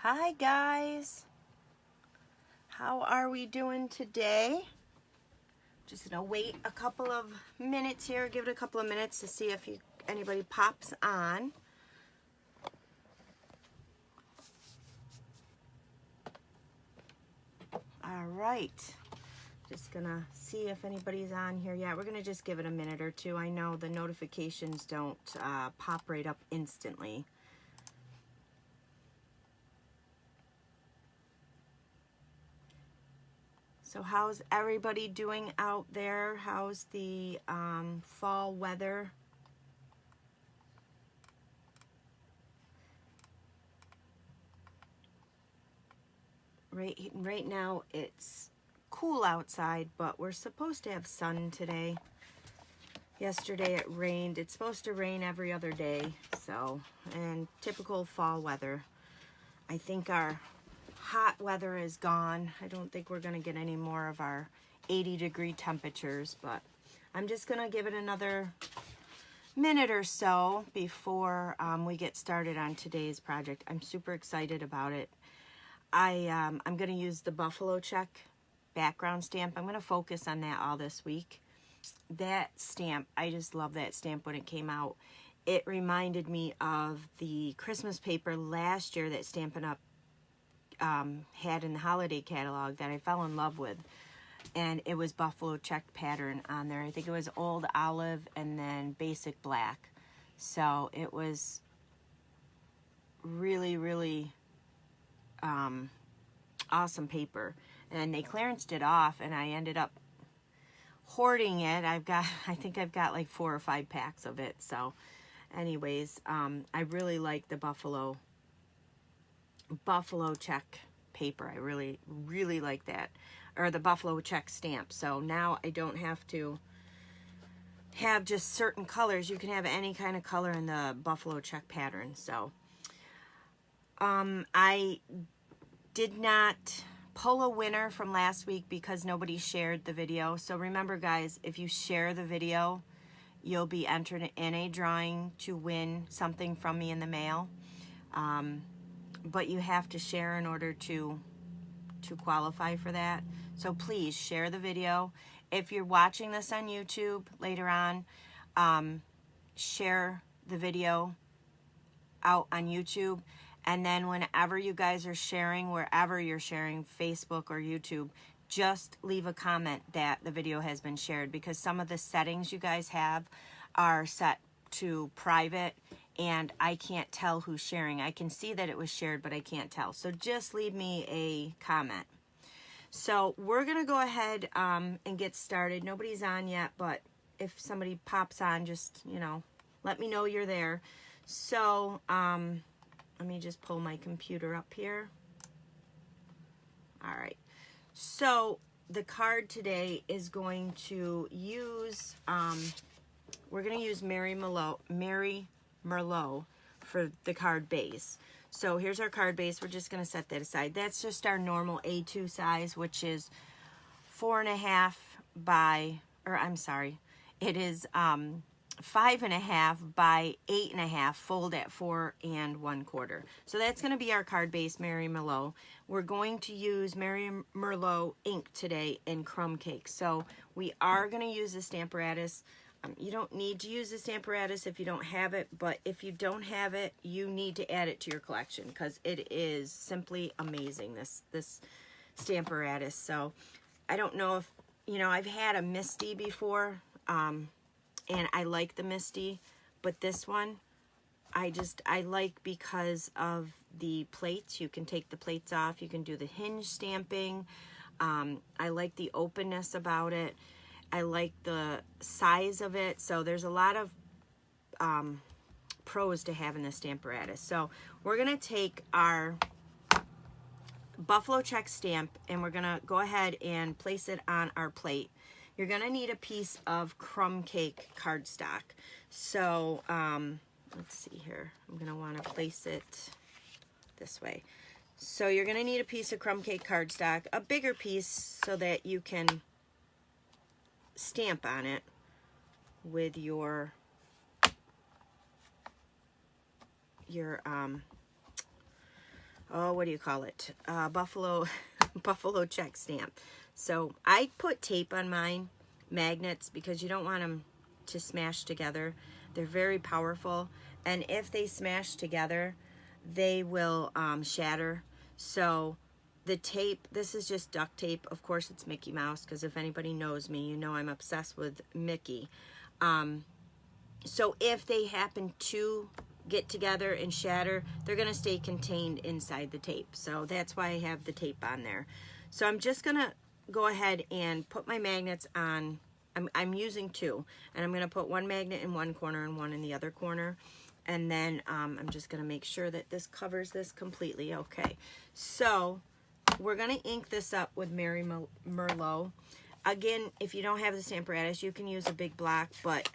Hi guys, how are we doing today? Just gonna wait a couple of minutes here, give it a couple of minutes to see if anybody pops on. All right, just gonna see if anybody's on here yet. We're gonna just give it a minute or two. I know the notifications don't pop right up instantly. So how's everybody doing out there? How's the fall weather? Right now it's cool outside, but we're supposed to have sun today. Yesterday it rained. It's supposed to rain every other day, so, and typical fall weather. I think our hot weather is gone. I don't think we're going to get any more of our 80-degree temperatures, but I'm just going to give it another minute or so before we get started on today's project. I'm super excited about it. I'm going to use the Buffalo Check background stamp. I'm going to focus on that all this week. That stamp, I just love that stamp when it came out. It reminded me of the Christmas paper last year that Stampin' Up! Had in the holiday catalog that I fell in love with. And it was Buffalo Check pattern on there. I think it was Old Olive and then Basic Black. So it was really, really awesome paper. And they clearanced it off and I ended up hoarding it. I think I've got like 4 or 5 packs of it. So anyways, I really like the Buffalo Check paper. I really, really like that. Or the Buffalo Check stamp. So now I don't have to have just certain colors. You can have any kind of color in the Buffalo Check pattern. So I did not pull a winner from last week because nobody shared the video. So remember guys, if you share the video, you'll be entered in a drawing to win something from me in the mail. But you have to share in order to qualify for that. So please share the video. If you're watching this on YouTube later on, share the video out on YouTube. And then whenever you guys are sharing, wherever you're sharing, Facebook or YouTube, just leave a comment that the video has been shared, because some of the settings you guys have are set to private and I can't tell who's sharing. I can see that it was shared, but I can't tell. So just leave me a comment. So we're going to go ahead and get started. Nobody's on yet, but if somebody pops on, just, you know, let me know you're there. So let me just pull my computer up here. All right. So the card today is going to use, we're going to use Merry Merlot for the card base. So here's our card base. We're just going to set that aside. That's just our normal A2 size, which is 4.5 by, or I'm sorry, it is 5.5 by 8.5, fold at 4 1/4. So that's going to be our card base, Merry Merlot. We're going to use Merry Merlot ink today in Crumb Cake. So we are going to use the Stamparatus. You don't need to use the Stamparatus if you don't have it, but if you don't have it, you need to add it to your collection because it is simply amazing, this Stamparatus. So I don't know if, you know, I've had a Misty before, and I like the Misty, but this one I like because of the plates. You can take the plates off, you can do the hinge stamping. I like the openness about it. I like the size of it. So there's a lot of pros to having the Stamparatus. So we're going to take our Buffalo Check stamp and we're going to go ahead and place it on our plate. You're going to need a piece of Crumb Cake Cardstock. So let's see here. I'm going to want to place it this way. So you're going to need a piece of Crumb Cake Cardstock, a bigger piece so that you can stamp on it with your oh, what do you call it? Buffalo check stamp. So I put tape on mine, magnets, because you don't want them to smash together. They're very powerful, and if they smash together, they will shatter. So the tape, this is just duct tape. Of course, it's Mickey Mouse, because if anybody knows me, you know I'm obsessed with Mickey. So if they happen to get together and shatter, they're going to stay contained inside the tape. So that's why I have the tape on there. So I'm just going to go ahead and put my magnets on. I'm using two, and I'm going to put one magnet in one corner and one in the other corner. And then I'm just going to make sure that this covers this completely. Okay, so we're going to ink this up with Merry Merlot. Again, if you don't have the Stamparatus, you can use a big block, but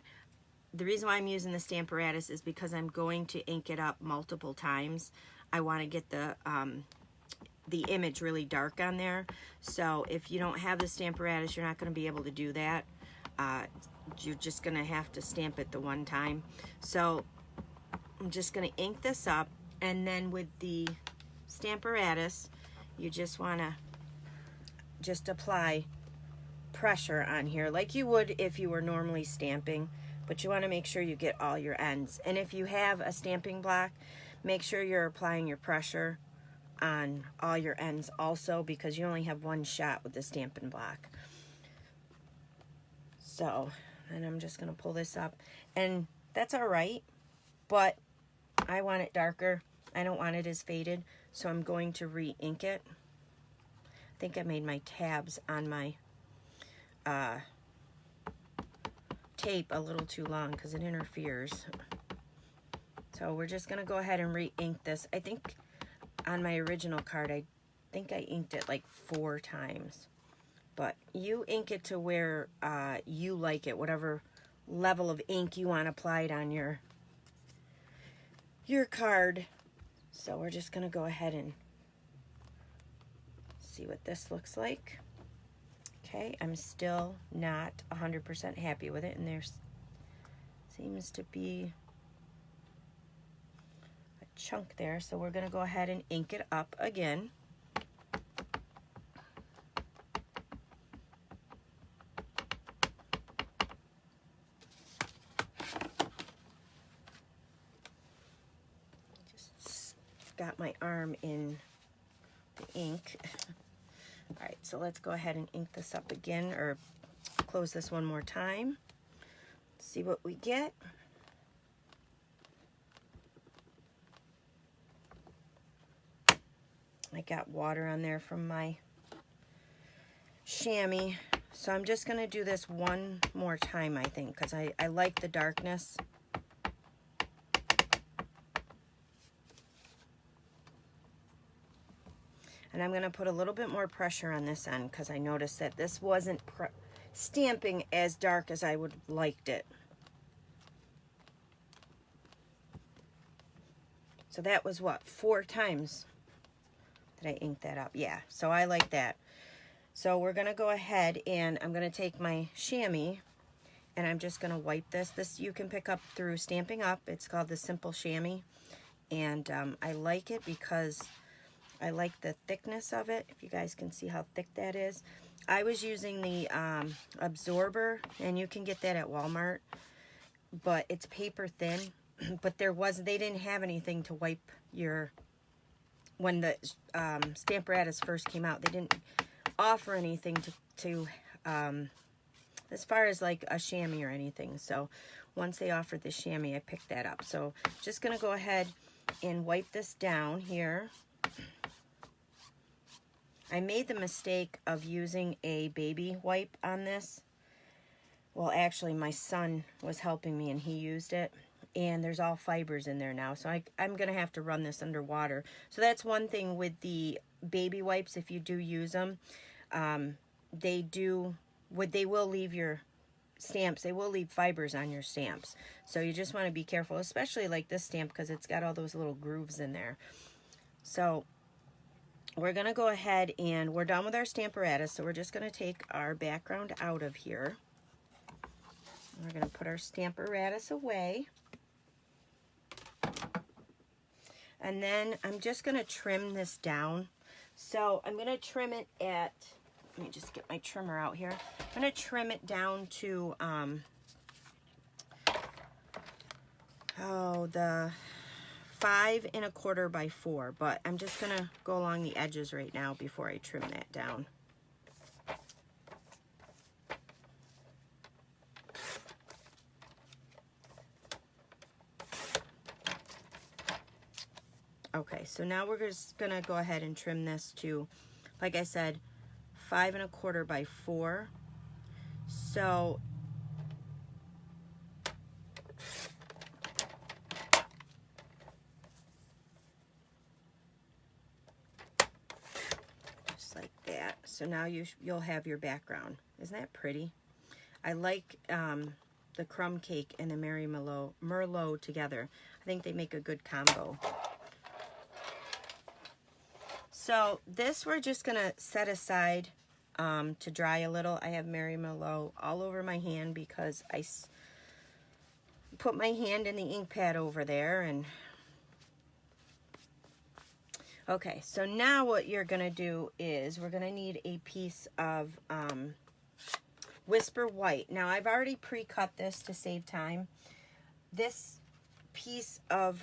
the reason why I'm using the Stamparatus is because I'm going to ink it up multiple times. I want to get the image really dark on there. So if you don't have the Stamparatus, you're not going to be able to do that. You're just going to have to stamp it the one time. So I'm just going to ink this up, and then with the Stamparatus, you just want to just apply pressure on here like you would if you were normally stamping, but you want to make sure you get all your ends. And if you have a stamping block, make sure you're applying your pressure on all your ends also, because you only have one shot with the stamping block. So, and I'm just going to pull this up, and that's all right, but I want it darker. I don't want it as faded, so I'm going to re-ink it. I think I made my tabs on my tape a little too long because it interferes. So we're just going to go ahead and re-ink this. I think on my original card, I think I inked it like 4 times. But you ink it to where you like it, whatever level of ink you want applied on your card. So we're just going to go ahead and see what this looks like. Okay, I'm still not 100% happy with it, and there seems to be a chunk there. So we're going to go ahead and ink it up again. Just got my arm in the ink. All right, so let's go ahead and ink this up again, or close this one more time. See what we get. I got water on there from my chamois, so I'm just going to do this one more time, I think, because I like the darkness. And I'm going to put a little bit more pressure on this end because I noticed that this wasn't stamping as dark as I would have liked it. So that was what, 4 times that I inked that up? Yeah, so I like that. So we're going to go ahead and I'm going to take my chamois and I'm just going to wipe this. This you can pick up through Stampin' Up. It's called the Simple Chamois. And I like it because I like the thickness of it. If you guys can see how thick that is. I was using the absorber, and you can get that at Walmart, but it's paper thin. But they didn't have anything to wipe your, when the Stamparatus first came out, they didn't offer anything to as far as like a chamois or anything. So once they offered the chamois, I picked that up. So just gonna go ahead and wipe this down here. I made the mistake of using a baby wipe on this. Well, actually, my son was helping me and he used it. And there's all fibers in there now. So I'm going to have to run this underwater. So that's one thing with the baby wipes. If you do use them, they will leave your stamps. They will leave fibers on your stamps. So you just want to be careful, especially like this stamp because it's got all those little grooves in there. So we're going to go ahead and we're done with our Stamparatus, so we're just going to take our background out of here. We're going to put our Stamparatus away. And then I'm just going to trim this down. So I'm going to trim it at, let me just get my trimmer out here. I'm going to trim it down to, the 5 1/4 by 4, but I'm just going to go along the edges right now before I trim that down. Okay, so now we're just gonna go ahead and trim this to, like I said, 5 1/4 by 4. So just like that. So now you'll have your background. Isn't that pretty? I like the Crumb Cake and the Merry Merlot together. I think they make a good combo. So this we're just gonna set aside to dry a little. I have Merry Merlot all over my hand because I put my hand in the ink pad over there. And okay, so now what you're gonna do is we're gonna need a piece of Whisper White. Now I've already pre-cut this to save time. This piece of,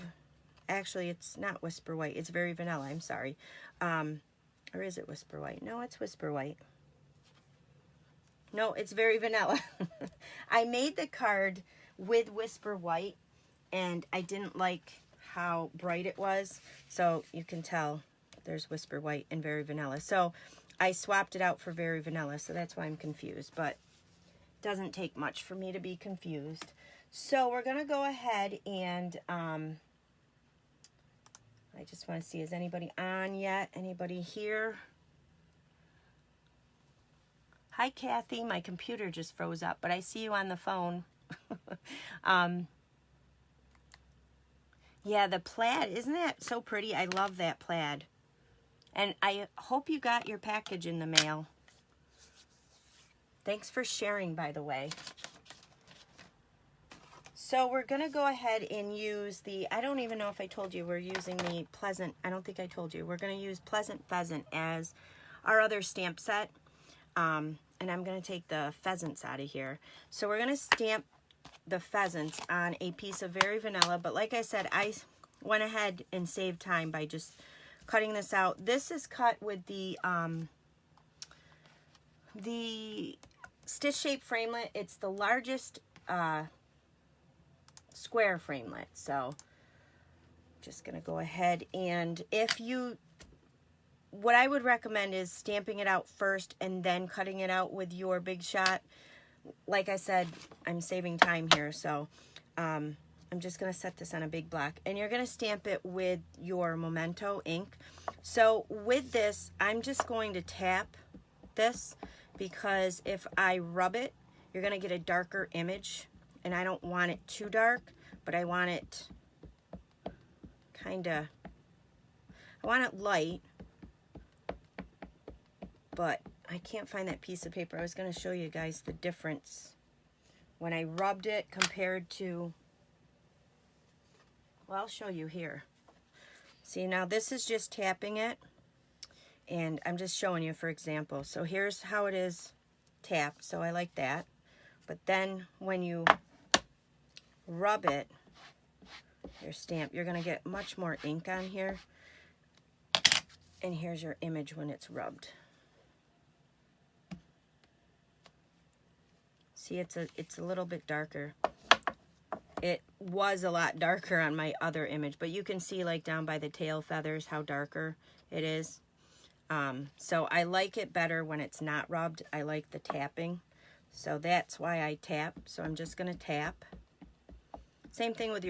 actually it's not Whisper White, it's Very Vanilla, I'm sorry. Or is it Whisper White? No, it's Whisper White. No, it's Very Vanilla. I made the card with Whisper White, and I didn't like how bright it was. So you can tell there's Whisper White and Very Vanilla. So I swapped it out for Very Vanilla, so that's why I'm confused. But it doesn't take much for me to be confused. So we're going to go ahead and... I just want to see, is anybody on yet? Anybody here? Hi, Kathy. My computer just froze up, but I see you on the phone. Yeah, the plaid. Isn't that so pretty? I love that plaid. And I hope you got your package in the mail. Thanks for sharing, by the way. So we're going to go ahead and use the, I don't even know if I told you, we're using the Pleasant, I don't think I told you. We're going to use Pleasant Pheasant as our other stamp set. And I'm going to take the pheasants out of here. So we're going to stamp the pheasants on a piece of Very Vanilla. But like I said, I went ahead and saved time by just cutting this out. This is cut with the stitch shape framelit. It's the largest square framelit. So just gonna go ahead, and what I would recommend is stamping it out first and then cutting it out with your Big Shot. Like I said, I'm saving time here, so I'm just gonna set this on a big block, and you're gonna stamp it with your Memento ink. So with this, I'm just going to tap this, because if I rub it, you're gonna get a darker image. And I don't want it too dark, but I want it I want it light, but I can't find that piece of paper. I was going to show you guys the difference when I rubbed it compared to, well, I'll show you here. See, now this is just tapping it, and I'm just showing you for example. So here's how it is tapped, so I like that. But then when you rub it, your stamp, you're going to get much more ink on here. And here's your image when it's rubbed. See, it's a little bit darker. It was a lot darker on my other image, but you can see like down by the tail feathers how darker it is. So I like it better when it's not rubbed. I like the tapping. So that's why I tap. So I'm just going to tap. Same thing with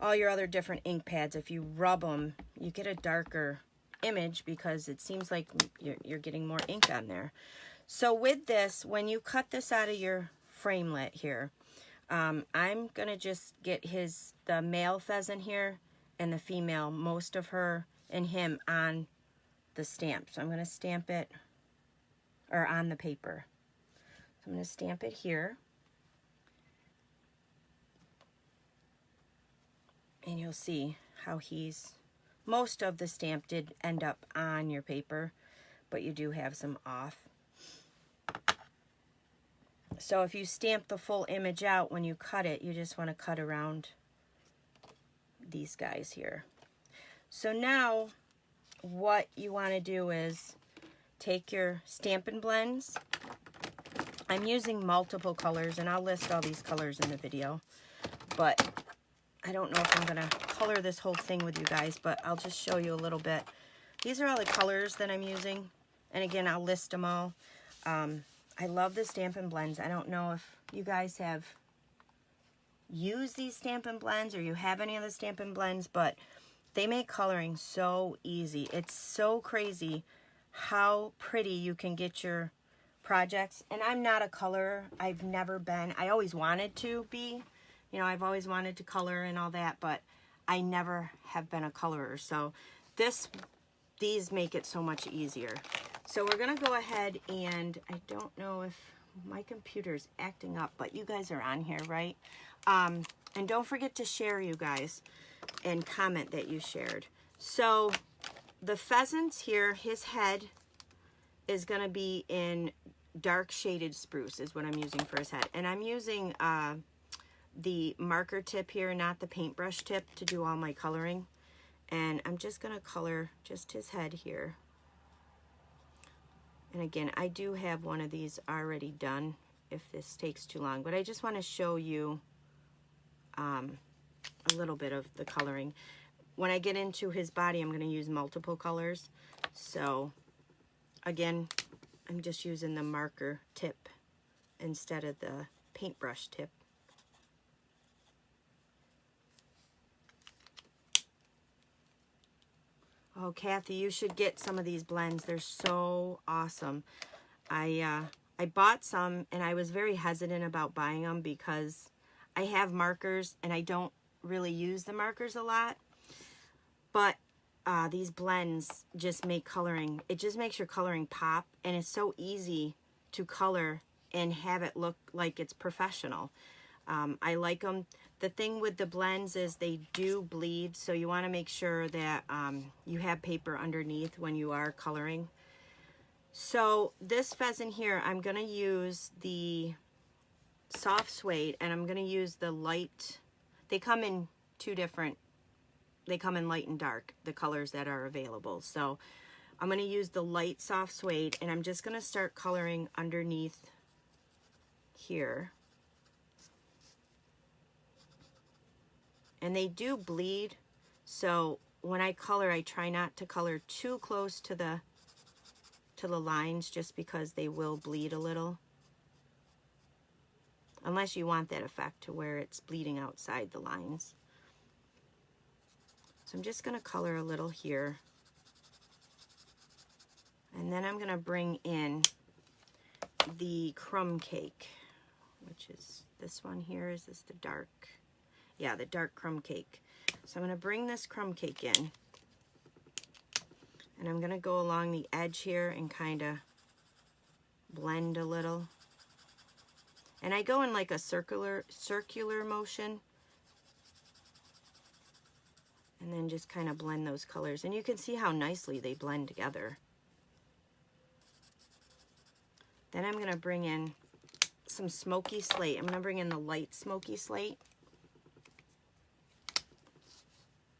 all your other different ink pads. If you rub them, you get a darker image because it seems like you're getting more ink on there. So with this, when you cut this out of your framelit here, I'm going to just get the male pheasant here and the female, most of her and him on the stamp. So I'm going to stamp it, or on the paper. So I'm going to stamp it here. And you'll see how most of the stamp did end up on your paper, but you do have some off. So if you stamp the full image out when you cut it, you just want to cut around these guys here. So now what you want to do is take your Stampin' Blends. I'm using multiple colors, and I'll list all these colors in the video, but I don't know if I'm going to color this whole thing with you guys, but I'll just show you a little bit. These are all the colors that I'm using, and again, I'll list them all. I love the Stampin' Blends. I don't know if you guys have used these Stampin' Blends or you have any of the Stampin' Blends, but they make coloring so easy. It's so crazy how pretty you can get your projects. And I'm not a colorer. I've never been. I always wanted to be. You know, I've always wanted to color and all that, but I never have been a colorer. So these make it so much easier. So we're going to go ahead and I don't know if my computer's acting up, but you guys are on here, right? And don't forget to share, you guys, and comment that you shared. So the pheasants here, his head is going to be in dark shaded spruce is what I'm using for his head. And I'm using the marker tip here, not the paintbrush tip, to do all my coloring. And I'm just going to color just his head here. And again, I do have one of these already done if this takes too long, but I just want to show you a little bit of the coloring. When I get into his body, I'm going to use multiple colors. So again, I'm just using the marker tip instead of the paintbrush tip. Oh, Kathy, you should get some of these blends. They're so awesome. I bought some, and I was very hesitant about buying them because I have markers, and I don't really use the markers a lot. But these blends just make coloring. It just makes your coloring pop, and it's so easy to color and have it look like it's professional. I like them. The thing with the blends is they do bleed, so you want to make sure that you have paper underneath when you are coloring. So this pheasant here, I'm going to use the soft suede, and I'm going to use the light. They come in two different, they come in light and dark, the colors that are available. So I'm going to use the light soft suede, and I'm just going to start coloring underneath here. And they do bleed, so when I color, I try not to color too close to the lines, just because they will bleed a little. Unless you want that effect to where it's bleeding outside the lines. So I'm just going to color a little here. And then I'm going to bring in the Crumb Cake, which is this one here. Is this the dark? Yeah, the dark Crumb Cake. So I'm going to bring this Crumb Cake in. And I'm going to go along the edge here and kind of blend a little. And I go in like a circular motion. And then just kind of blend those colors. And you can see how nicely they blend together. Then I'm going to bring in some smoky slate. I'm going to bring in the light smoky slate.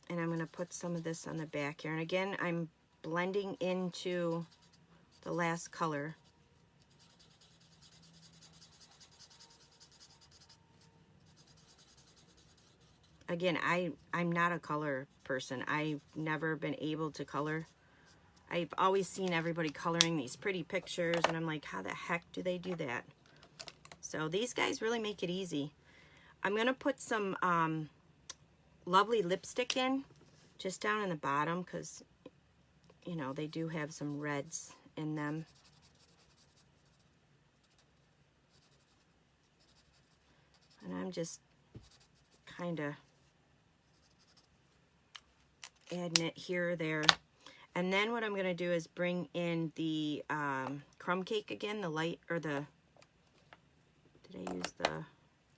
And I'm going to put some of this on the back here. And again, I'm blending into the last color. Again, I'm not a color person. I've never been able to color. I've always seen everybody coloring these pretty pictures, and I'm like, how the heck do they do that? So these guys really make it easy. I'm going to put some lovely lipstick in, just down in the bottom, because, you know, they do have some reds in them. And I'm just kind of adding it here or there. And then what I'm going to do is bring in the Crumb Cake again, the light, or the, did I use the,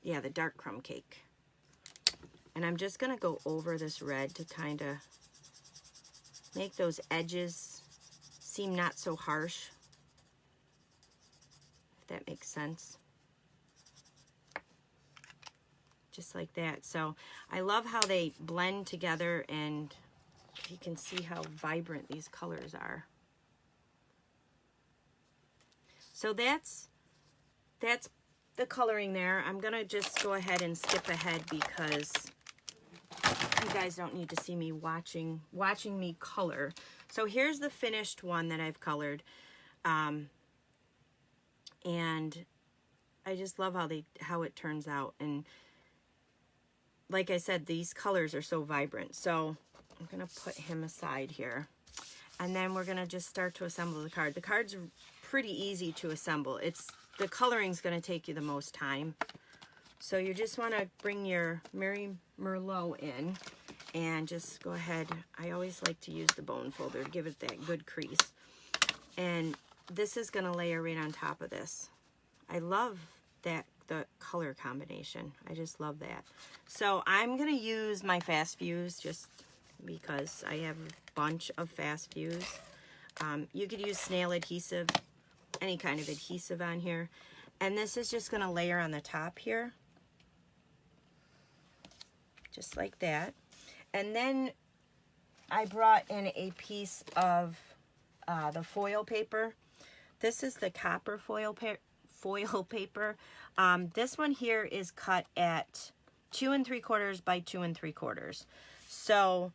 yeah, the dark Crumb Cake. And I'm just gonna go over this red to kind of make those edges seem not so harsh, if that makes sense. Just like that. So I love how they blend together, and you can see how vibrant these colors are. So that's the coloring there. I'm gonna just go ahead and skip ahead because you guys don't need to see me watching me color. So here's the finished one that I've colored, and I just love how it turns out. And like I said, these colors are so vibrant. So I'm gonna put him aside here, and then we're gonna just start to assemble the card. The card's pretty easy to assemble. The coloring's gonna take you the most time. So you just wanna bring your Merry Merlot in and just go ahead. I always like to use the bone folder to give it that good crease. And this is gonna layer right on top of this. I love the color combination. I just love that. So I'm gonna use my fast fuse just because I have a bunch of fast fuse. You could use snail adhesive, any kind of adhesive on here. And this is just gonna layer on the top here. Just like that. And then I brought in a piece of the foil paper. This is the copper foil paper. This one here is cut at 2 3/4 by 2 3/4. So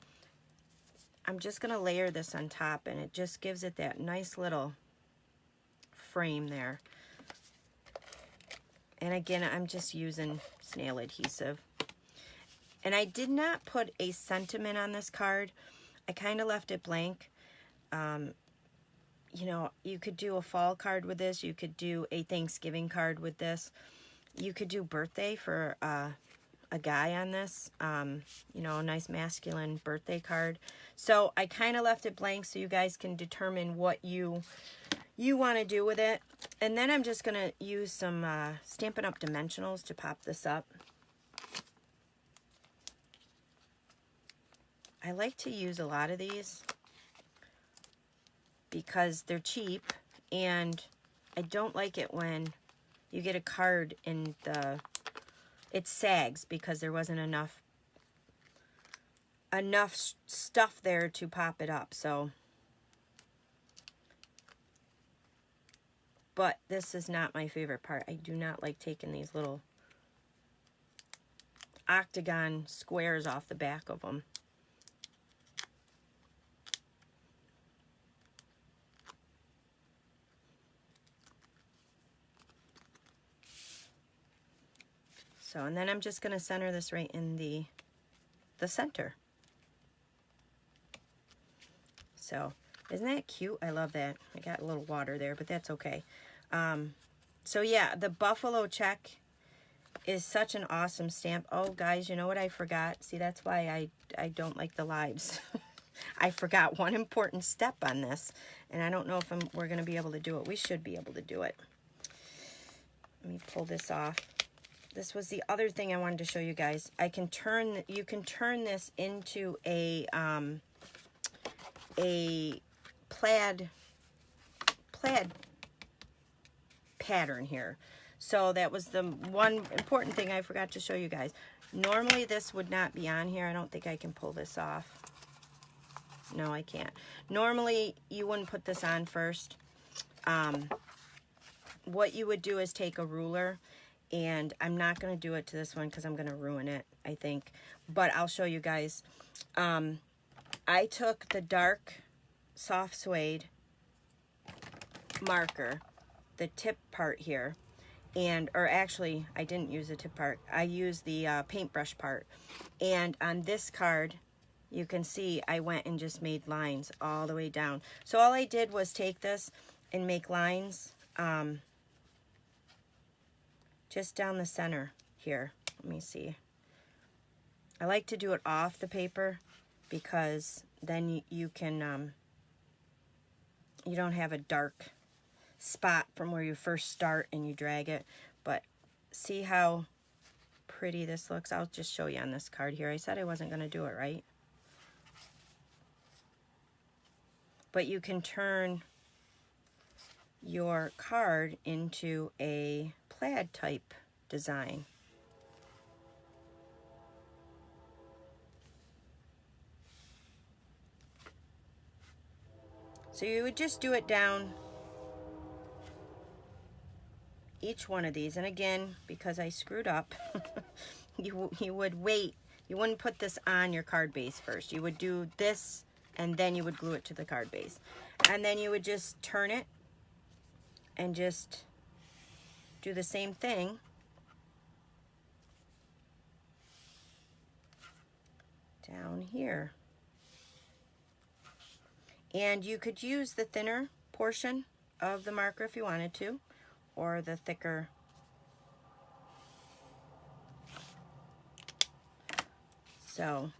I'm just gonna layer this on top, and it just gives it that nice little frame there. And again, I'm just using snail adhesive. And I did not put a sentiment on this card. I kind of left it blank. You know, you could do a fall card with this. You could do a Thanksgiving card with this. You could do birthday for a guy on this. You know, a nice masculine birthday card. So I kind of left it blank so you guys can determine what you want to do with it. And then I'm just going to use some Stampin' Up! Dimensionals to pop this up. I like to use a lot of these because they're cheap, and I don't like it when you get a card and it sags because there wasn't enough stuff there to pop it up. So, but this is not my favorite part. I do not like taking these little octagon squares off the back of them. So, and then I'm just going to center this right in the center. So, isn't that cute? I love that. I got a little water there, but that's okay. So yeah, the buffalo check is such an awesome stamp. Oh, guys, you know what I forgot? See, that's why I don't like the lives. I forgot one important step on this, and I don't know if we're going to be able to do it. We should be able to do it. Let me pull this off. This was the other thing I wanted to show you guys. You can turn this into a plaid pattern here. So that was the one important thing I forgot to show you guys. Normally this would not be on here. I don't think I can pull this off. No, I can't. Normally you wouldn't put this on first. What you would do is take a ruler, and I'm not going to do it to this one because I'm going to ruin it, I think. But I'll show you guys. I took the dark soft suede marker, the tip part here, or actually, I didn't use the tip part. I used the paintbrush part. And on this card, you can see I went and just made lines all the way down. So all I did was take this and make lines just down the center here. Let me see. I like to do it off the paper because then you can, you don't have a dark spot from where you first start and you drag it. But see how pretty this looks. I'll just show you on this card here. I said I wasn't going to do it, right? But you can turn your card into a plaid type design. So you would just do it down each one of these. And again, because I screwed up, you would wait. You wouldn't put this on your card base first. You would do this, and then you would glue it to the card base. And then you would just turn it and just do the same thing. Down here. And you could use the thinner portion of the marker if you wanted to, or the thicker. So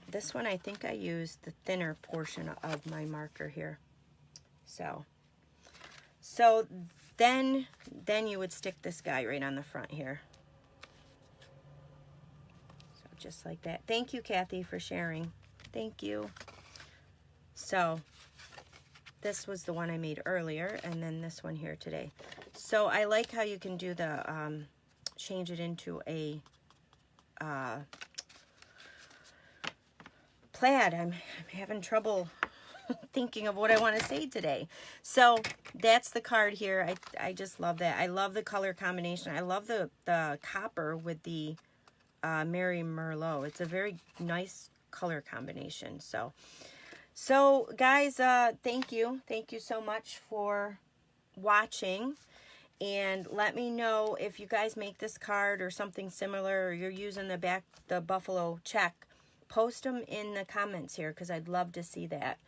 this one, I think I used the thinner portion of my marker here. So then you would stick this guy right on the front here. So just like that. Thank you, Kathy, for sharing. Thank you. So this was the one I made earlier, and then this one here today. So I like how you can do the, change it into a plaid. I'm having trouble thinking of what I want to say today. So that's the card here. I just love that. I love the color combination. I love the copper with the Merry Merlot. It's a very nice color combination. So guys, thank you so much for watching, and let me know if you guys make this card or something similar, or you're using the buffalo check. Post them in the comments here, because I'd love to see that.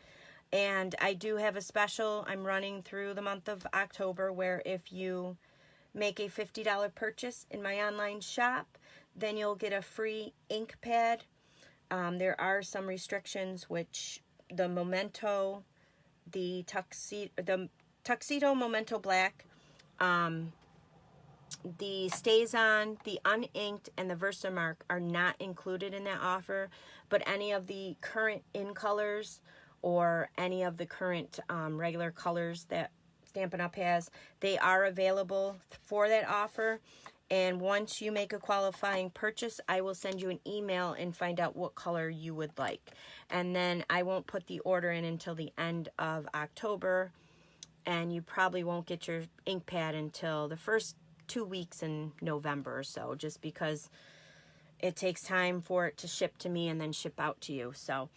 And I do have a special I'm running through the month of October, where if you make a $50 purchase in my online shop, then you'll get a free ink pad. There are some restrictions, which the Memento, the Tuxedo Memento Black, the Stays On, the Uninked, and the Versamark are not included in that offer, but any of the current in colors or any of the current regular colors that Stampin' Up! Has, they are available for that offer. And once you make a qualifying purchase, I will send you an email and find out what color you would like. And then I won't put the order in until the end of October. And you probably won't get your ink pad until the first 2 weeks in November or so, just because it takes time for it to ship to me and then ship out to you. So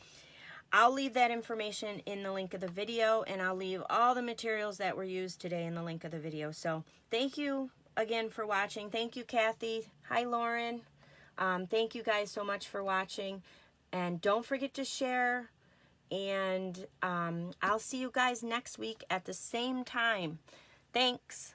I'll leave that information in the link of the video, and I'll leave all the materials that were used today in the link of the video. So thank you again for watching. Thank you, Kathy. Hi, Lauren. Thank you guys so much for watching, and don't forget to share, and I'll see you guys next week at the same time. Thanks.